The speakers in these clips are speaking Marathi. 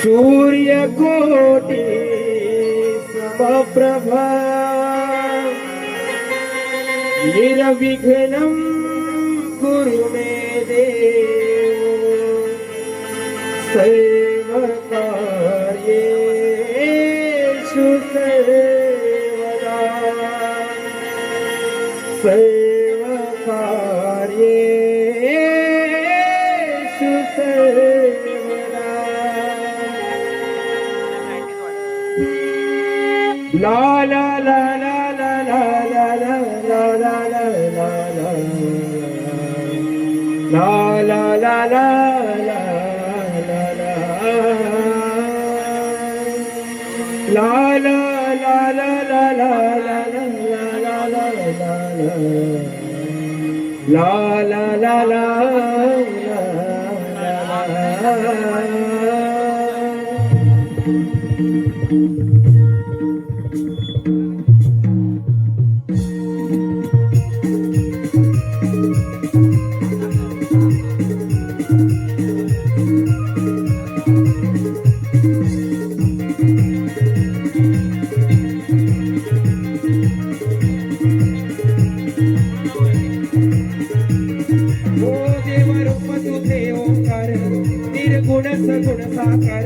सूर्यकोटि समप्रभा निर्विघ्नं कुरु मे देव सर्वकार्येषु सर्वदा सर्वकार्येषु सर्वदा ला ला ला ला ला ला ला ला ला ला ला ला ला ला ला La la la la la la la la la la la la la la सगुण साकार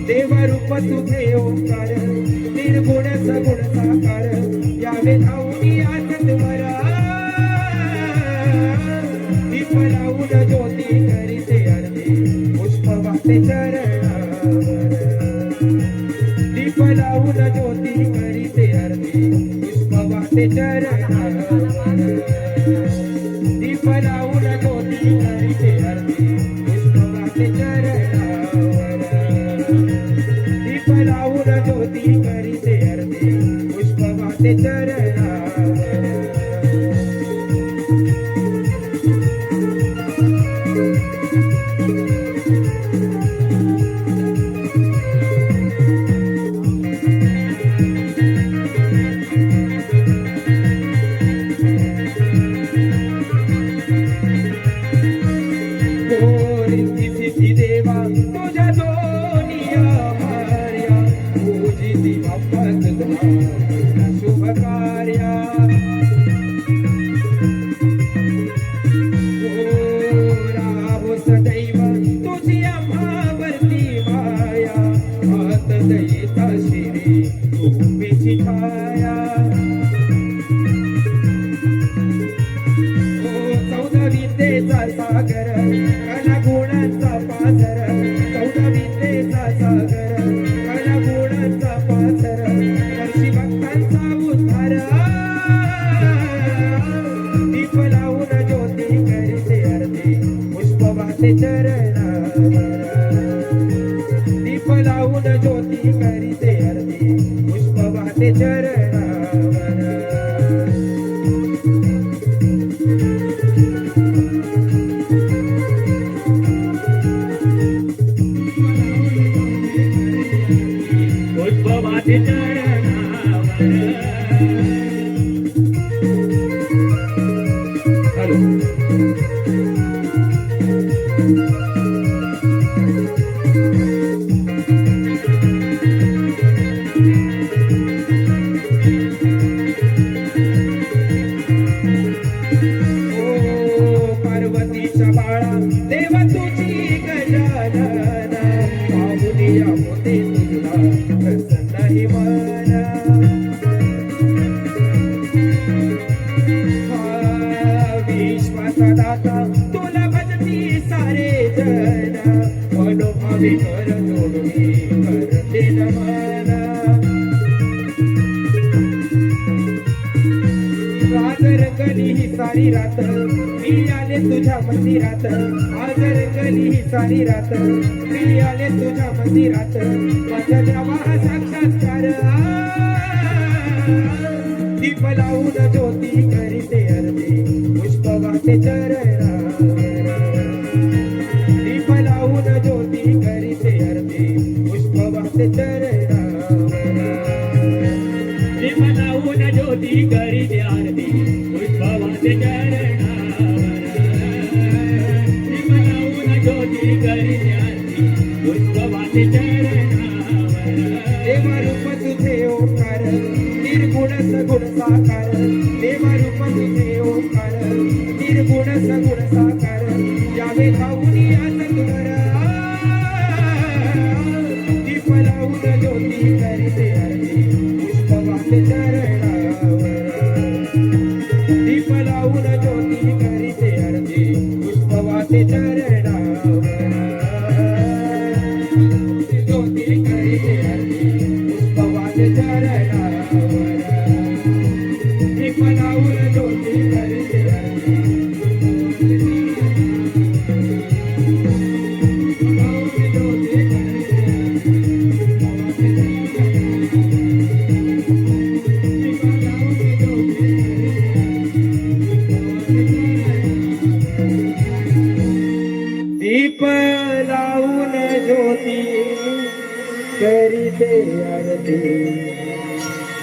देवरूप तुझे ओंकार निर्गुण सगुण साकार यावे धावून आनंद वरा दीप लावून ज्योती करीते आरती पुष्प वाहते चरणावर दीप लावून ज्योती करीते आरती पुष्प वाहते चरणावर दीप लावून ज्योती करीते आरती पुष्प वाहते चरणावर दीप लावून ज्योती करीते आरती पुष्प वाहते चरणावर देवा तुझ्या दोनिया मार्या पूजिती बाप्पा तुझा शुभ कार्या राहो सदैव तुझी आम्हावरती माया हात दयिता शिरी उभीची छाया चौदा विद्येचा सागर कला गुणांचा पाझर चौदा विद्येचा सागर कला गुणांचा पाझर वर्षी भक्तांचा उद्धार दीप लावून ज्योती करीते आरती पुष्प वाहते चरणावर दीप लावून ज्योती करीते आरती पुष्प वाहते चरणावर पार्वतीच्या बाळा देवा तुझी गजानन पाहुनिया होते तुझला प्रसन्न ही मना विश्वासा दाता तुला भजती सारे जन मनोभावी कर जोडवी करते नमना आज रंगली ही सारी रात मी आले तुझ्या मंदिरात आज रंगली ही सारी रात मी आले तुझ्या मंदिरात माझ्या देवा साक्षात्कार दीप लावून ज्योती करीते आरती पुष्प वाहते चरणावर दीप लावून ज्योती करीते आरती पुष्प वाहते चरणावर दीप लावून ज्योती करीते आरती पुष्प वाहते चरणावर दीप लावून ज्योती करीते आरती पुष्प वाहते देवा रूप तुझे ओंकार निर्गुण सगुण साकार देवा रूप तुझे ओंकार निर्गुण सगुण साकार यावे धावून याच तुवर दीप लावून ज्योती करीते आरती पुष्प वाहते चरणावर दीप लावून ज्योती करीते आरती पुष्प वाहते चरणावर ज्योती करीते आरती पुष्प वाहते चरणावर दीप लावून ज्योती करीते आरती दीप लावून ज्योती करीते आरती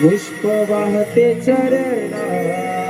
पुष्प वाहते चरणावर